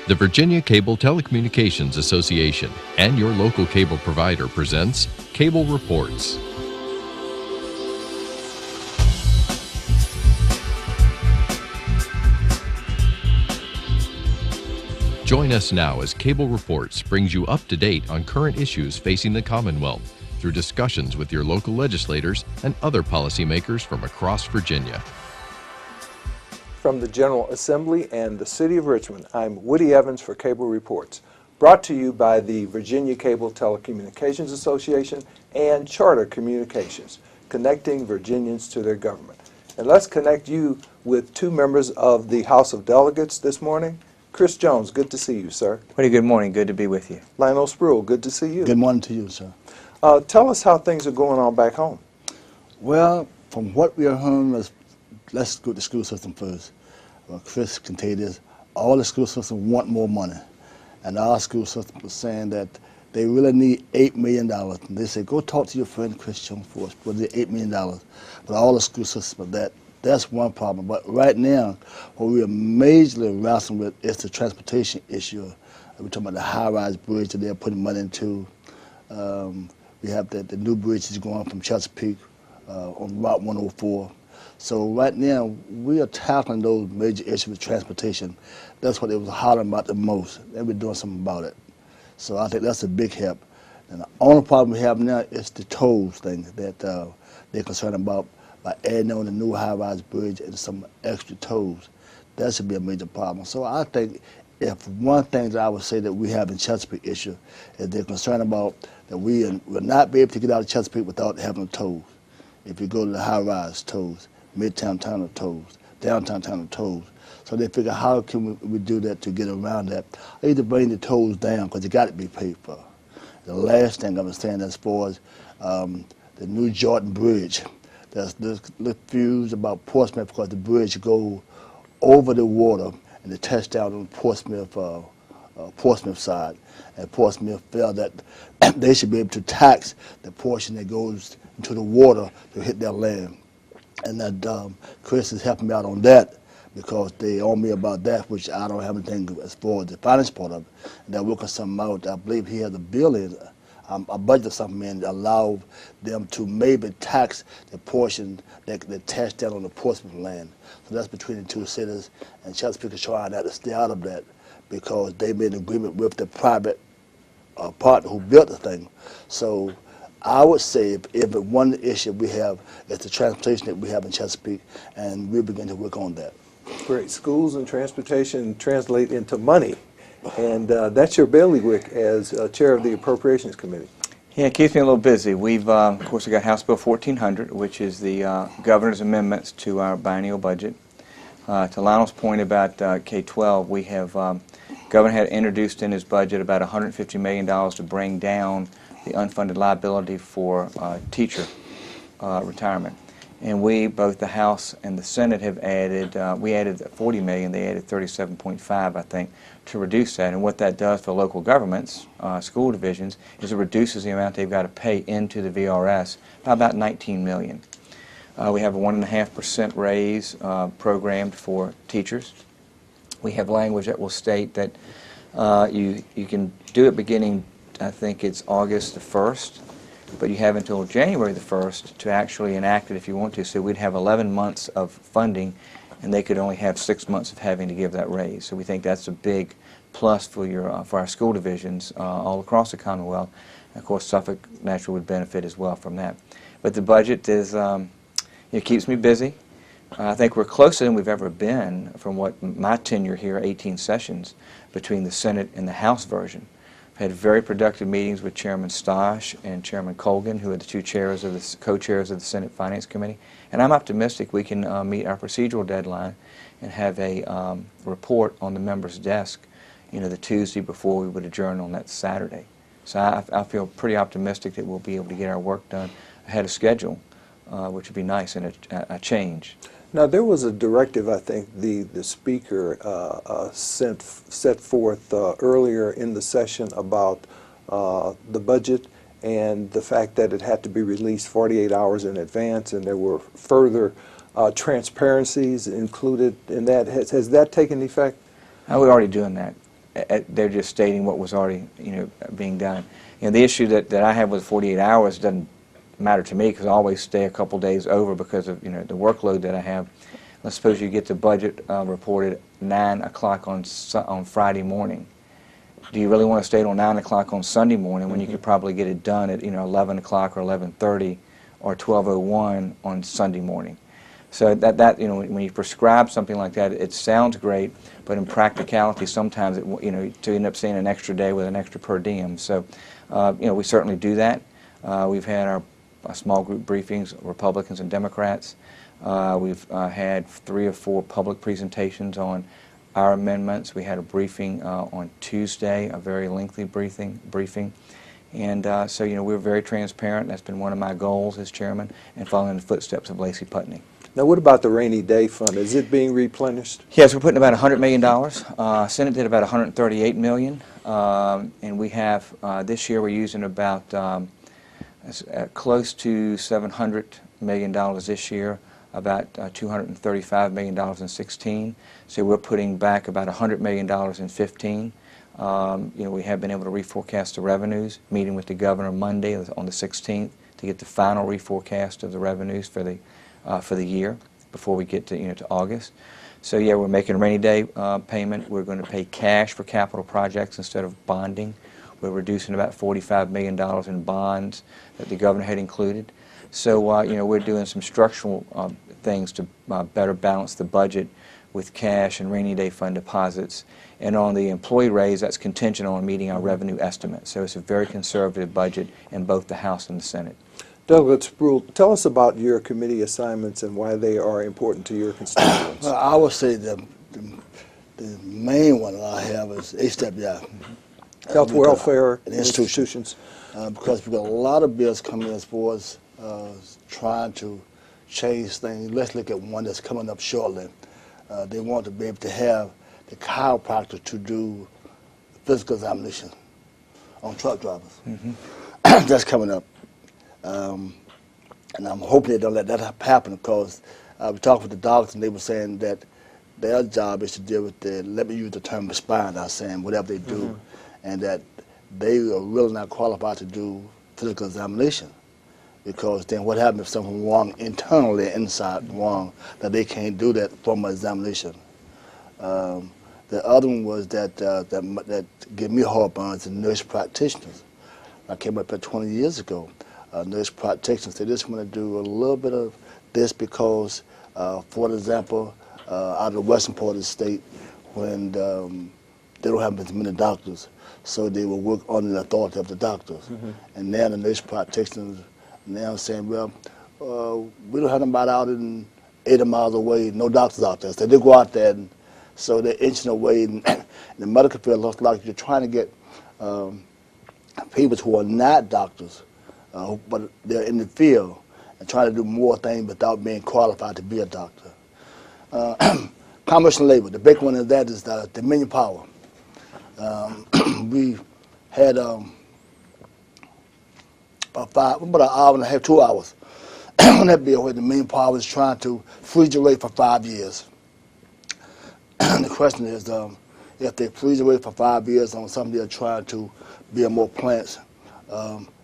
The Virginia Cable Telecommunications Association and your local cable provider presents Cable Reports. Join us now as Cable Reports brings you up to date on current issues facing the Commonwealth through discussions with your local legislators and other policymakers from across Virginia. From the General Assembly and the City of Richmond, I'm Woody Evans for Cable Reports, brought to you by the Virginia Cable Telecommunications Association and Charter Communications, connecting Virginians to their government. And let's connect you with two members of the House of Delegates this morning. Chris Jones, good to see you, sir. Woody, good morning. Good to be with you. Lionel Spruill, good to see you. Good morning to you, sir. Tell us how things are going on back home. Well, from what we are hearing, let's go to the school system first. Chris can tell you this, all the school systems want more money. And our school system was saying that they really need $8 million. And they said, go talk to your friend Chris Jones for us, for the $8 million. But all the school systems, that's one problem. But right now, what we are majorly wrestling with is the transportation issue. We're talking about the high-rise bridge that they're putting money into. We have the new bridges going from Chesapeake on Route 104. So right now, we are tackling those major issues with transportation. That's what they was hollering about the most. They've been doing something about it. So I think that's a big help. And the only problem we have now is the tolls thing that they're concerned about by adding on the new high-rise bridge and some extra tolls. That should be a major problem. So I think if one thing that I would say that we have in Chesapeake issue is they're concerned about that we will not be able to get out of Chesapeake without having tolls. If you go to the high-rise tolls, Midtown Tunnel tolls, downtown tunnel tolls. So they figure how can we do that to get around that? I need to bring the tolls down because they got to be paid for. The last thing I'm saying as far as the new Jordan Bridge, there's confused about Portsmouth because the bridge go over the water and the touchdown on Portsmouth side. And Portsmouth felt that they should be able to tax the portion that goes into the water to hit their land. And that Chris is helping me out on that because they owe me about that, which I don't have anything as far as the finance part of it. And they're working something out. I believe he has a bill in, a budget something in that allow them to maybe tax the portion that they tax down on the Portsmouth land. So that's between the two cities, and Chesapeake is trying not to stay out of that because they made an agreement with the private partner who built the thing. So I would say if one issue we have is the transportation that we have in Chesapeake, and we'll begin to work on that. Great. Schools and transportation translate into money, and that's your bailiwick as chair of the Appropriations Committee. Yeah, it keeps me a little busy. We've, of course, we got House Bill 1400, which is the governor's amendments to our biennial budget. To Lionel's point about K-12, we have, governor had introduced in his budget about $150 million to bring down the unfunded liability for teacher retirement. And we, both the House and the Senate, have added, we added $40 million, they added 37.5, I think, to reduce that. And what that does for local governments, school divisions, is it reduces the amount they've got to pay into the VRS by about $19 million. We have a 1.5% raise programmed for teachers. We have language that will state that you can do it beginning, I think it's August the 1st, but you have until January the 1st to actually enact it if you want to. So we'd have 11 months of funding, and they could only have 6 months of having to give that raise. So we think that's a big plus for our school divisions all across the Commonwealth. And of course, Suffolk naturally would benefit as well from that. But the budget is, it keeps me busy. I think we're closer than we've ever been from what my tenure here, 18 sessions, between the Senate and the House version. Had very productive meetings with Chairman Stosh and Chairman Colgan, who are the two chairs of the co-chairs of the Senate Finance Committee. And I'm optimistic we can meet our procedural deadline and have a report on the member's desk, the Tuesday before we would adjourn on that Saturday. So I feel pretty optimistic that we'll be able to get our work done ahead of schedule, which would be nice and a change. Now, there was a directive, I think, the Speaker set forth earlier in the session about the budget and the fact that it had to be released 48 hours in advance, and there were further transparencies included in that. Has that taken effect? We're already doing that. they're just stating what was already, being done. The issue that I have with 48 hours doesn't matter to me because I always stay a couple days over because of, the workload that I have. Let's suppose you get the budget reported at 9 o'clock on Friday morning. Do you really want to stay till 9 o'clock on Sunday morning when you could probably get it done at 11 o'clock or 11:30 or 12:01 on Sunday morning? So that when you prescribe something like that, it sounds great, but in practicality, sometimes to end up staying an extra day with an extra per diem. So we certainly do that. We've had our small group briefings, Republicans and Democrats. We've had 3 or 4 public presentations on our amendments. We had a briefing on Tuesday, a very lengthy briefing. And so, we're very transparent. That's been one of my goals as chairman, and following the footsteps of Lacey Putney. Now, what about the rainy day fund? Is it being replenished? Yes, we're putting about $100 million. Senate did about $138 million. And we have, this year we're using about close to $700 million this year, about $235 million in 16. So we're putting back about $100 million in 15. We have been able to reforecast the revenues, meeting with the governor Monday on the 16th to get the final reforecast of the revenues for the year before we get to August. So yeah, we're making a rainy day payment. We're going to pay cash for capital projects instead of bonding. We're reducing about $45 million in bonds that the governor had included. So we're doing some structural things to better balance the budget with cash and rainy day fund deposits. And on the employee raise, that's contingent on meeting our revenue estimate. So it's a very conservative budget in both the House and the Senate. Douglas Spruill, tell us about your committee assignments and why they are important to your constituents. Well, I would say the main one that I have is HWI. Health, welfare, and institutions. Because we've got a lot of bills coming as far as trying to change things. Let's look at one that's coming up shortly. They want to be able to have the chiropractor to do physical examination on truck drivers. That's coming up. And I'm hoping they don't let that happen because we talked with the doctors and they were saying that their job is to deal with let me use the term respond, I was saying, whatever they do, and that they are really not qualified to do physical examination. Because then what happens if something wrong internally, inside wrong, that they can't do that from an examination. The other one was that gave me heartburn is the nurse practitioners. I came up here 20 years ago. Nurse practitioners, they just want to do a little bit of this because, for example, out of the western part of the state, when they don't have as many doctors, so they will work under the authority of the doctors. And now the nurse practitioners now saying, well, we don't have nobody out in 80 miles away, no doctors out there. So they go out there, and so they're inching away. And the medical field looks like you're trying to get people who are not doctors, but they're in the field and trying to do more things without being qualified to be a doctor. Commerce and labor, the big one is the dominion power. We had about an hour and a half, 2 hours on that bill where the dominion power is trying to freeze the rate for 5 years. The question is, if they freeze the rate for 5 years on something they're trying to build more plants,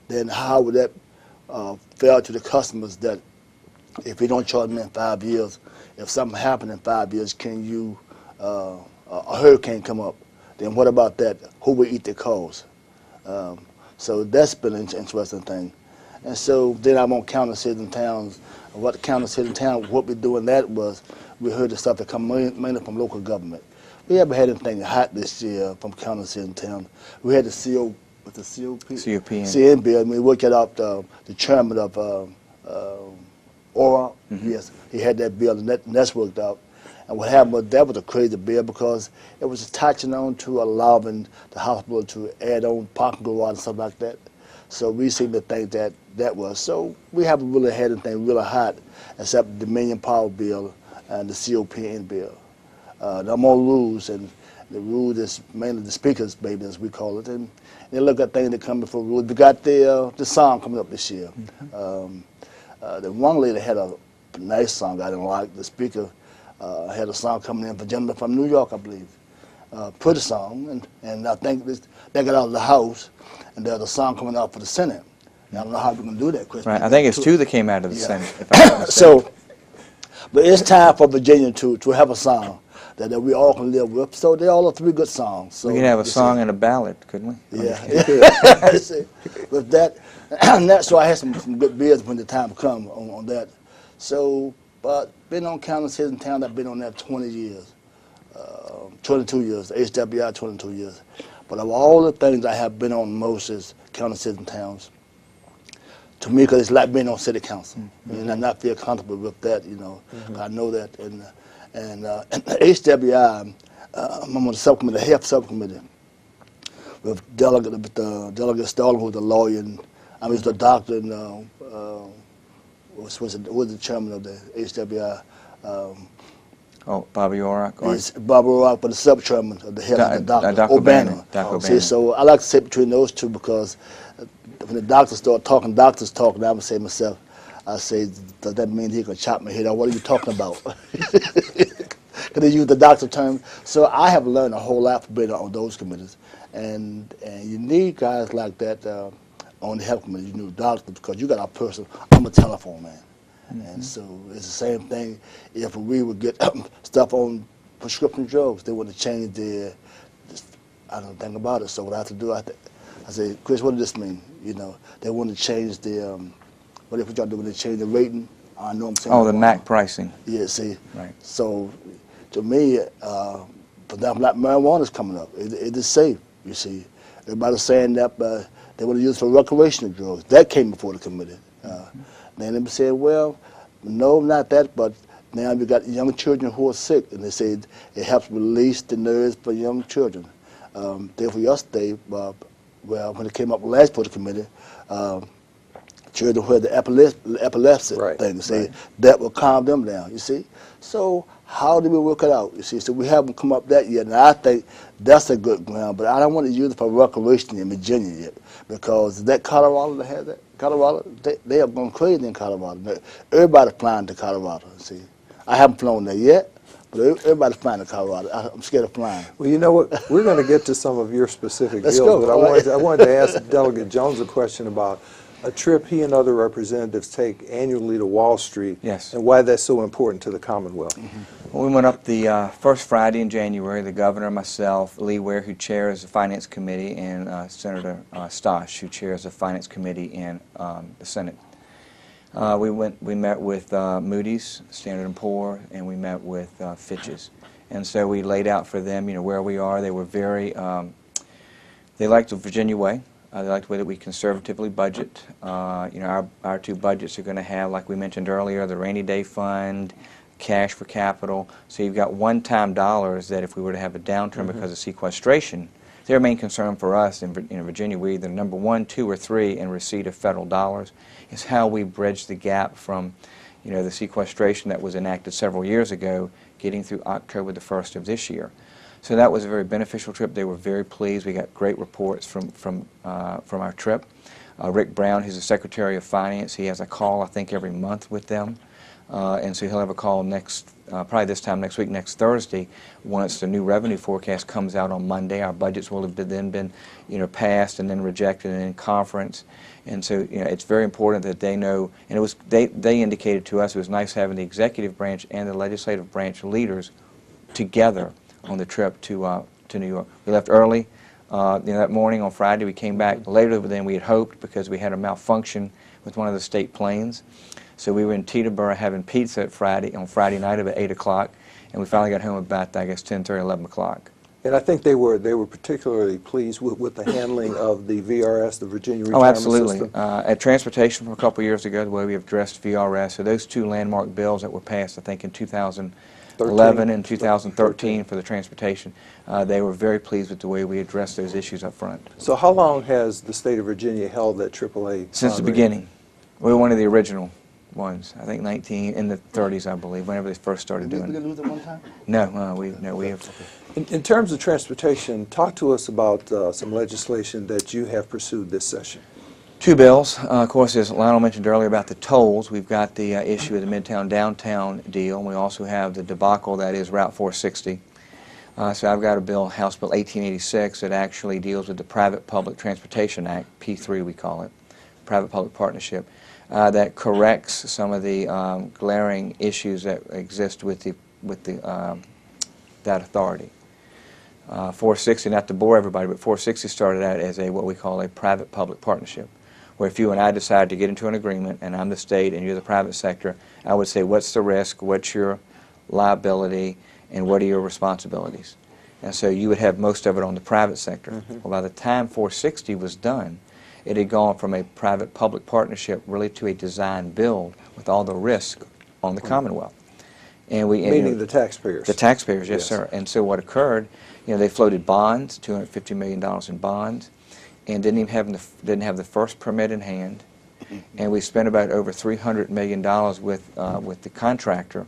then how would that fare to the customers that if you don't charge them in 5 years, if something happened in 5 years, can you, a hurricane come up, then what about that? Who will eat the cost? So that's been an interesting thing. And so then I'm on county cities and towns. What the county cities and towns, what we're doing that was, we heard the stuff that come mainly from local government. We haven't had anything hot this year from county cities and towns. We had the COP bill, and we worked it out, the chairman of ORA, yes, he had that bill, and that's worked out. And what happened was that was a crazy bill because it was attaching on to allowing the hospital to add on parking garage and stuff like that. So we seem to think that that was. So we haven't really had anything really hot except the Dominion Power bill and the COPN bill. No more rules, and the rule is mainly the speaker's baby, as we call it. And they look at things that come before rules. We got the song coming up this year. The one lady had a nice song I didn't like. The speaker had a song coming in for gentlemen from New York, I believe. pretty song, and I think they got out of the House, and there's a song coming out for the Senate. And I don't know how we're going to do that, Chris. Right. I think it's two that came out of the Yeah. Senate. If I'm not mistaken. So, but it's time for Virginia to have a song that we all can live with. So they all are three good songs. So we could have a you song see. and a ballad, couldn't we? Yeah. You see, with that, and that, so I had some good beers when the time come on that. So, but been on county citizen town. I've been on that 20 years, 22 years. HWI 22 years. But of all the things I have been on most is county citizen towns. To me, because it's like being on city council, and I not feel comfortable with that. You know, I know that, and HWI, I'm on the subcommittee, the health subcommittee, with Delegate Stalin, who's a lawyer, and I mean, he's a doctor, and who's the chairman of the HWI? Oh, Bobby Orrock? He's Bobby Orrock, but the sub-chairman of the health, Dr. O'Bannon. See, so I like to sit between those two because when the doctors talking, I would say to myself, I say, does that mean he can chop my head off? What are you talking about? Because they use the doctor term. So I have learned a whole lot from being on those committees. And you need guys like that on the health committee. You need doctors because you got a person, I'm a telephone man. And so it's the same thing if we would get stuff on prescription drugs. They want to change their, I don't think about it. So what I have to do, I say, Chris, what does this mean? You know, they want to change the, what if we try to do when they change the rating? I know I'm saying. Oh, the MAC pricing. Yeah, see. Right. So to me, for example, like marijuana's coming up. It is safe, you see. Everybody's saying that they want to use it for recreational drugs. That came before the committee. Then they said, well, no, not that, but now we got young children who are sick, and they said it helps release the nerves for young children. Therefore, yesterday, well, when it came up last for the committee, children who had the epilepsy thing, say that will calm them down, you see. So how do we work it out, you see? So we haven't come up that yet, and I think that's a good ground, but I don't want to use it for recreation in Virginia yet, because that Colorado that has that, Colorado, they are going crazy in Colorado. Everybody's flying to Colorado, see. I haven't flown there yet, but everybody's flying to Colorado. I'm scared of flying. Well, you know what? We're going to get to some of your specific Let's deals, go. but I wanted to ask Delegate Jones a question about a trip he and other representatives take annually to Wall Street, Yes. and why that's so important to the Commonwealth. Well, we went up the first Friday in January. The governor, myself, Lee Ware, who chairs the Finance Committee, and Senator Stosh, who chairs the Finance Committee in the Senate. We met with Moody's, Standard & Poor, and we met with Fitch's. And so we laid out for them, you know, where we are. They were very, they liked the Virginia way. They like the way that we conservatively budget. You know, our two budgets are going to have, like we mentioned earlier, the rainy day fund, cash for capital. So you've got one-time dollars that if we were to have a downturn because of sequestration, their main concern for us in Virginia, we're either number 1, 2, or 3 in receipt of federal dollars. Is how we bridge the gap from, you know, the sequestration that was enacted several years ago, getting through October the 1st of this year. So that was a very beneficial trip. They were very pleased. We got great reports from our trip. Rick Brown, who's the Secretary of Finance, he has a call, I think, every month with them. And so he'll have a call probably this time next week, next Thursday, once the new revenue forecast comes out on Monday. Our budgets will have then been, you know, passed and then rejected and in conference. And so, you know, it's very important that they know, and it was, they indicated to us it was nice having the executive branch and the legislative branch leaders together on the trip to New York. We left early, you know, that morning on Friday. We came back later than we had hoped because we had a malfunction with one of the state planes. So we were in Teterboro having pizza on Friday night about 8 o'clock, and we finally got home about, I guess, 10:30, 11 o'clock. And I think they were particularly pleased with the handling of the VRS, the Virginia Oh, Retirement absolutely. System. At Transportation from a couple years ago, the way we have addressed VRS, so those two landmark bills that were passed, I think, in 2011 and 2013 for the transportation, they were very pleased with the way we addressed those issues up front. So how long has the state of Virginia held that AAA? Since the beginning. We were one of the original ones. I think in the 30s, I believe, whenever they first started doing it. Did we lose it one time? No, we have. In terms of transportation, talk to us about some legislation that you have pursued this session. Two bills. Of course, as Lionel mentioned earlier about the tolls, we've got the issue of the Midtown-Downtown deal, and we also have the debacle that is Route 460. So I've got a bill, House Bill 1886, that actually deals with the Private Public Transportation Act, P3 we call it, Private-Public Partnership, that corrects some of the glaring issues that exist with that authority. 460, not to bore everybody, but 460 started out as what we call a private-public partnership, where if you and I decide to get into an agreement, and I'm the state and you're the private sector, I would say, what's the risk, what's your liability, and what are your responsibilities? And so you would have most of it on the private sector. Well, by the time 460 was done, it had gone from a private-public partnership really to a design-build with all the risk on the Commonwealth. And Meaning the taxpayers. The taxpayers, yes, Yes. sir. And so what occurred, they floated bonds, $250 million in bonds, and didn't have the first permit in hand. And we spent about over $300 million with the contractor.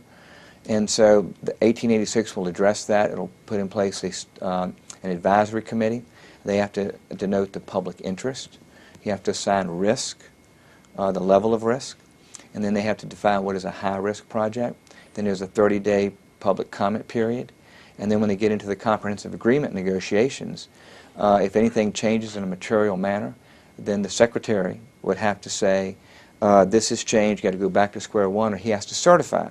And so the 1886 will address that. It'll put in place an advisory committee. They have to denote the public interest. You have to assign risk, the level of risk, and then they have to define what is a high-risk project. Then there's a 30-day public comment period. And then when they get into the comprehensive agreement negotiations, if anything changes in a material manner, then the secretary would have to say, this has changed, you've got to go back to square one, or he has to certify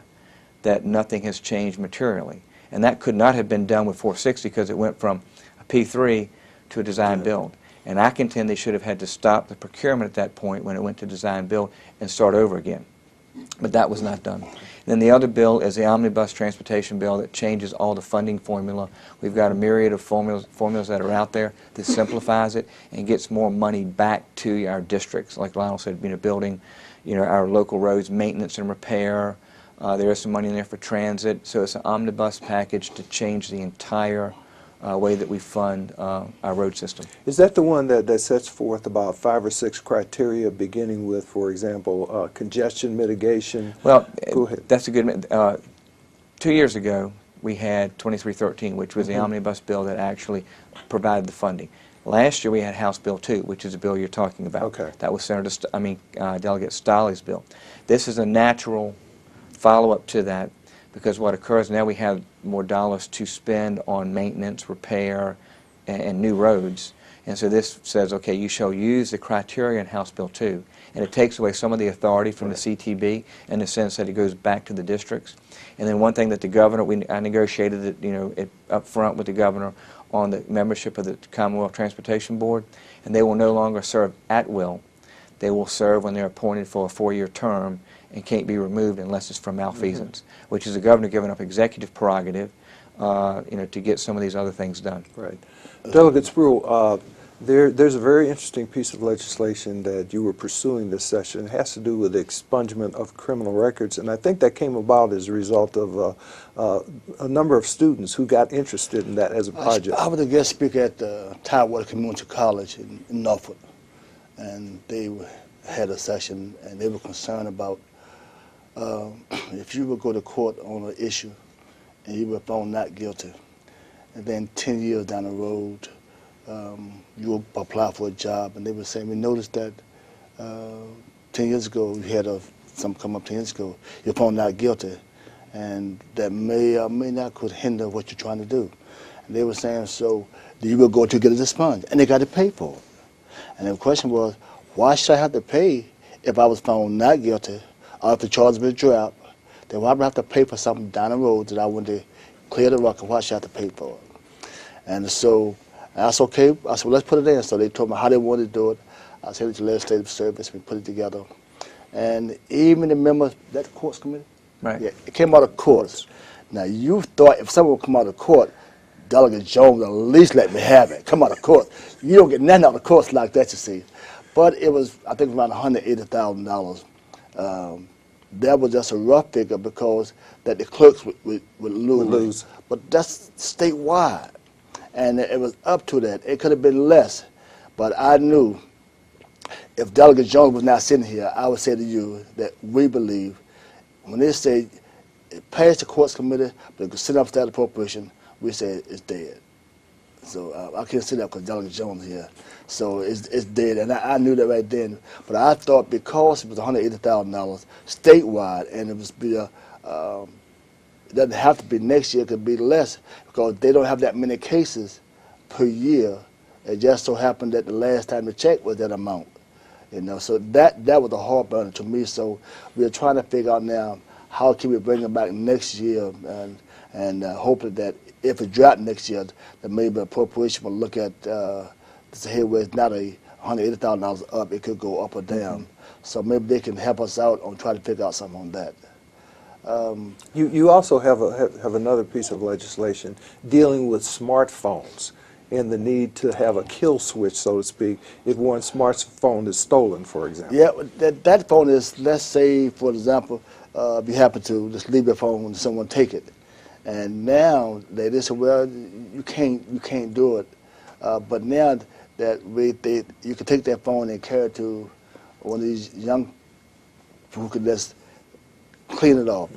that nothing has changed materially. And that could not have been done with 460 because it went from a P3 to a design build. And I contend they should have had to stop the procurement at that point when it went to design build and start over again. But that was not done. Then the other bill is the Omnibus Transportation Bill that changes all the funding formula. We've got a myriad of formulas that are out there that simplifies it and gets more money back to our districts. Like Lionel said, building our local roads, maintenance and repair. There is some money in there for transit. So it's an omnibus package to change the entire way that we fund our road system. Is that the one that sets forth about 5 or 6 criteria, beginning with, for example, congestion mitigation? Well, Go ahead. that's a good. 2 years ago, we had 2313, which was the omnibus bill that actually provided the funding. Last year, we had House Bill 2, which is the bill you're talking about. Okay. That was Delegate Stolley's bill. This is a natural follow-up to that, because what occurs now, we have more dollars to spend on maintenance, repair, and new roads. And so this says, okay, you shall use the criteria in House Bill 2. And it takes away some of the authority from the CTB in the sense that it goes back to the districts. And then one thing that the governor, I negotiated it up front with the governor on the membership of the Commonwealth Transportation Board, and they will no longer serve at will. They will serve when they're appointed for a 4-year term and can't be removed unless it's for malfeasance, which is the governor giving up executive prerogative, to get some of these other things done. Right. Delegate Spruill, there's a very interesting piece of legislation that you were pursuing this session. It has to do with the expungement of criminal records, and I think that came about as a result of a number of students who got interested in that as a project. I was a guest speaker at the Tidewater Community College in Norfolk, and they had a session, and they were concerned about if you would go to court on an issue and you were found not guilty, and then 10 years down the road, you will apply for a job, and they were saying, we noticed that 10 years ago, you had some come up 10 years ago, you're found not guilty, and that may or may not could hinder what you're trying to do. And they were saying, so you will go to get it expunged, and they got to pay for it. And the question was, why should I have to pay if I was found not guilty, or if the charge was dropped? Then why would I have to pay for something down the road that I went to clear the record? Why should I have to pay for it? And so I said, okay. I said, well, let's put it in. So they told me how they wanted to do it. I said to legislative service, we put it together. And even the members, that the courts committee? Right. Yeah, it came out of courts. Now, you thought if someone would come out of court, Delegate Jones at least let me have it. Come out of court. You don't get nothing out of courts like that, you see. But it was, I think, around $180,000. That was just a rough figure because that the clerks would lose. But that's statewide. And it was up to that. It could have been less. But I knew if Delegate Jones was not sitting here, I would say to you that we believe when they say it passed the courts committee, but it could sit up state appropriation, we say it's dead. So I can't say that because Delegate Jones is here. So it's dead, and I knew that right then. But I thought because it was $180,000 statewide, and it was be it doesn't have to be next year, it could be less, because they don't have that many cases per year. It just so happened that the last time they checked was that amount. You know, so that was a heartburner to me. So we're trying to figure out now how can we bring it back next year, and hoping that if it dropped next year, that maybe appropriation will look at here where it's not $180,000 up, it could go up or down. So maybe they can help us out on trying to figure out something on that. You also have another piece of legislation dealing with smartphones and the need to have a kill switch, so to speak, if one smartphone is stolen, for example. Yeah, that phone is, let's say, for example, you happen to just leave your phone and someone take it. And now they say, well, you can't do it. But now that you can take that phone and carry it to one of these young who could just clean it off,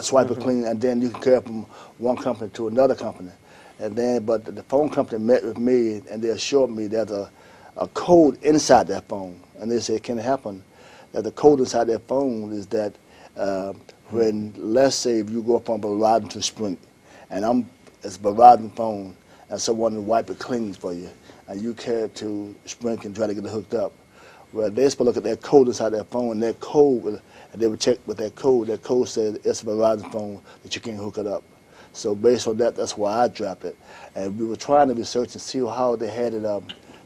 swipe it clean, and then you can carry it from one company to another company. And then, but the phone company met with me, and they assured me there's a code inside that phone. And they said, can it happen? That the code inside that phone is that when, let's say, if you go up on Verizon to Sprint, and it's a Verizon phone, and someone will wipe it clean for you, and you carry it to Sprint and try to get it hooked up. Well, they're supposed to look at that code inside that phone, and that code, and they would check with that code. That code said it's a Verizon phone that you can't hook it up. So based on that, that's why I dropped it. And we were trying to research and see how they had it. There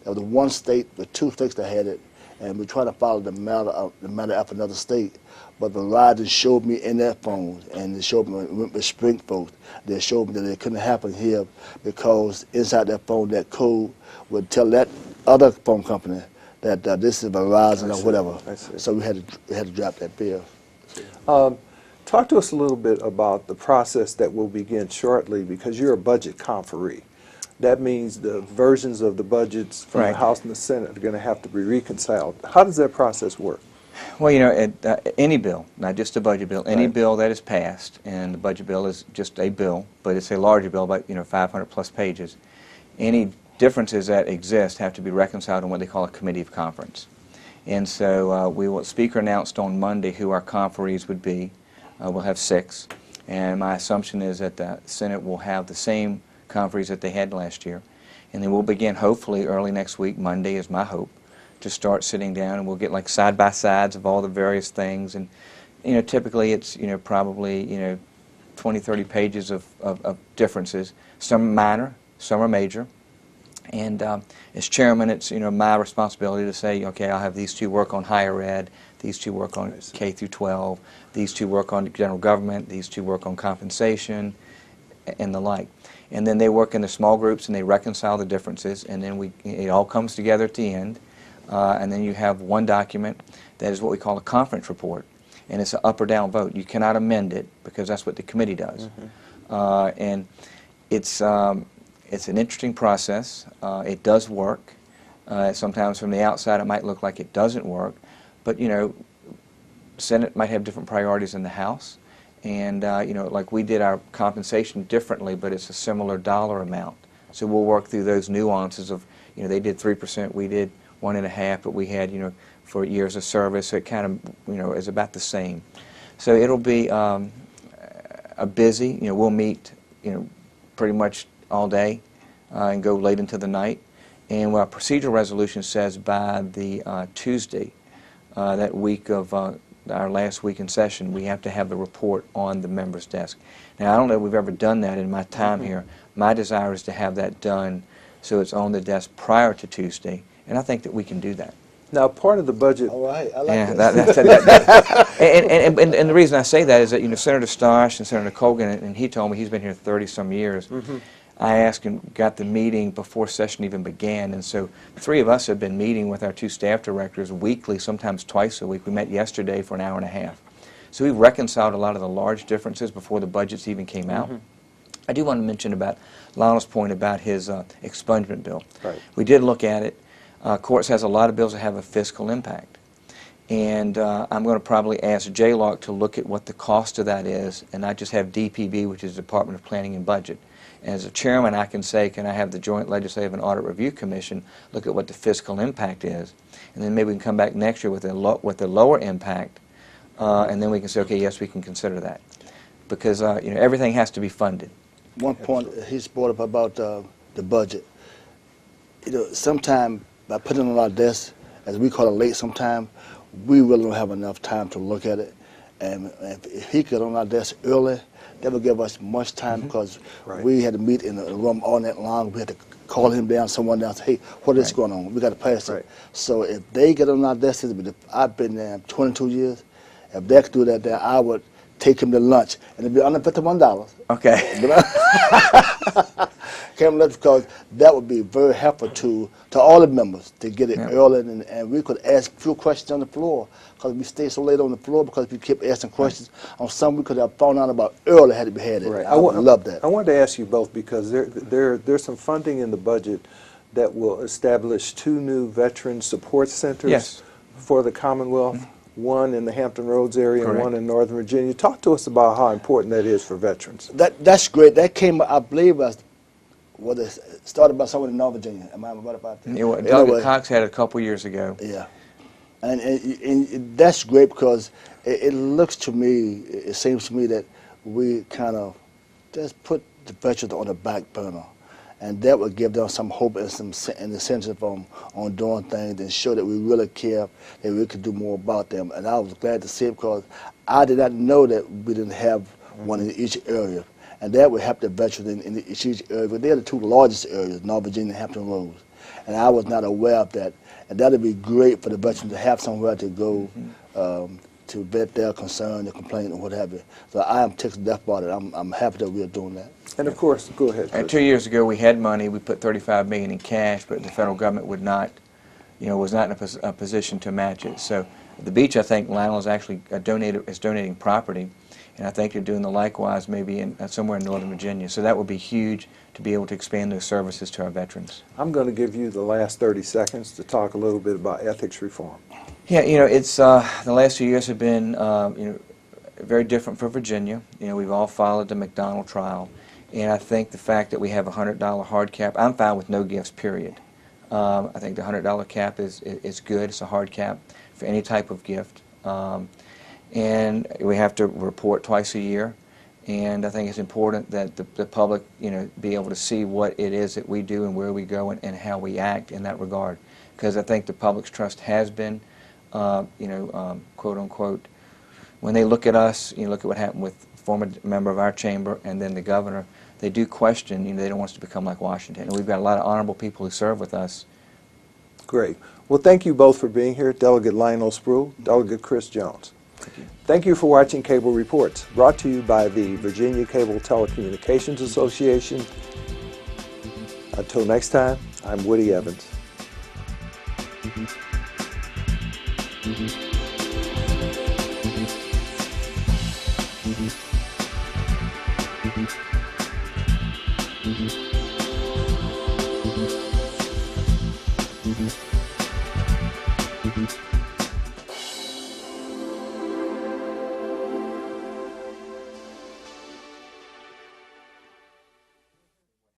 was one state, the 2 states that had it, and we tried to follow the matter of another state. But Verizon showed me in that phone, and they showed me with Sprint folks, they showed me that it couldn't happen here because inside that phone, that code would tell that other phone company that this is Verizon or whatever. So we had to drop that bill. Talk to us a little bit about the process that will begin shortly, because you're a budget conferee. That means the versions of the budgets from the House and the Senate are going to have to be reconciled. How does that process work? Well, you know, any bill, not just a budget bill, any bill that is passed, and the budget bill is just a bill, but it's a larger bill, about 500 plus pages. Any differences that exist have to be reconciled in what they call a committee of conference. And so Speaker announced on Monday who our conferees would be. We'll have 6, and my assumption is that the Senate will have the same conferees that they had last year, and then we'll begin hopefully early next week. Monday is my hope to start sitting down, and we'll get like side-by-sides of all the various things, and typically it's probably 20, 30 pages of differences. Some minor, some are major. And as chairman, it's my responsibility to say, okay, I'll have these 2 work on higher ed, these 2 work on K through 12, these 2 work on general government, these 2 work on compensation, and the like. And then they work in the small groups and they reconcile the differences, and then it all comes together at the end. And then you have one document that is what we call a conference report, and it's an up or down vote. You cannot amend it because that's what the committee does. And it's an interesting process. It does work. Sometimes from the outside it might look like it doesn't work, but Senate might have different priorities than the House, and like we did our compensation differently, but it's a similar dollar amount. So we'll work through those nuances of they did 3%, we did 1.5%, but we had for years of service, so it kind of is about the same. So it'll be a busy. We'll meet pretty much all day and go late into the night. And what our procedural resolution says, by the Tuesday, that week of our last week in session, we have to have the report on the member's desk. Now, I don't know if we've ever done that in my time here. My desire is to have that done so it's on the desk prior to Tuesday, and I think that we can do that. Now, part of the budget... All right, I like and the reason I say that is that Senator Starsh and Senator Colgan, and he told me he's been here 30-some years. I asked him, got the meeting before session even began, and so 3 of us have been meeting with our 2 staff directors weekly, sometimes twice a week. We met yesterday for an hour and a half. So we've reconciled a lot of the large differences before the budgets even came out. I do want to mention about Lionel's point about his expungement bill. We did look at it. Courts has a lot of bills that have a fiscal impact. And I'm going to probably ask JLOC to look at what the cost of that is, and not just have DPB, which is Department of Planning and Budget. As a chairman, I can say, can I have the Joint Legislative and Audit Review Commission look at what the fiscal impact is, and then maybe we can come back next year with a lower impact, and then we can say, okay, yes, we can consider that. because everything has to be funded. One point he's brought up about the budget. Sometimes by putting it on our desk, as we call it late sometime, we really don't have enough time to look at it. And if he could on our desk early, that would give us much time because we had to meet in a room all night long. We had to call him down, someone down, say, hey, what is going on? We got to pass it. So if they get on our desk, I've been there 22 years. If they could do that, then I would take him to lunch, and it'd be under $51. Okay. Because that would be very helpful to all the members to get it early, and we could ask a few questions on the floor because we stay so late on the floor because we kept asking questions on some we could have found out about early had we had it. I would love that. I wanted to ask you both because there's some funding in the budget that will establish 2 new veteran support centers for the Commonwealth. One in the Hampton Roads area and one in Northern Virginia. Talk to us about how important that is for veterans. That's great. That came, I believe, it started by someone in Northern Virginia. Am I right about that? Yeah, Doug Cox had it a couple years ago. Yeah. And that's great because it looks to me, it seems to me that we kind of just put the veterans on the back burner. And that would give them some hope and some incentive on doing things and show that we really care, that we could do more about them. And I was glad to see it because I did not know that we didn't have one in each area. And that would help the veterans in each area. But they're the 2 largest areas, North Virginia and Hampton Roads. And I was not aware of that. And that would be great for the veterans to have somewhere to go to vet their concern, their complaint, and what have you. So I am tickled to death about it. I'm happy that we are doing that. And of course, go ahead. And 2 years ago, we had money. We put $35 million in cash, but the federal government would not, was not in a position to match it. So at the beach, I think Lionel is actually donating property, and I think they're doing the likewise maybe in somewhere in Northern Virginia. So that would be huge to be able to expand those services to our veterans. I'm going to give you the last 30 seconds to talk a little bit about ethics reform. Yeah, it's the last few years have been very different for Virginia. We've all followed the McDonald trial. And I think the fact that we have a $100 hard cap, I'm fine with no gifts, period. I think the $100 cap is good. It's a hard cap for any type of gift. And we have to report twice a year. And I think it's important that the public, be able to see what it is that we do and where we go and how we act in that regard. Because I think the public's trust has been, quote unquote, when they look at us, look at what happened with a former member of our chamber and then the governor, they do question, they don't want us to become like Washington. And we've got a lot of honorable people who serve with us. Great. Well, thank you both for being here, Delegate Lionel Spruill, Delegate Chris Jones. Thank you. Thank you for watching Cable Reports, brought to you by the Virginia Cable Telecommunications Association. Until next time, I'm Woody Evans. Mm-hmm.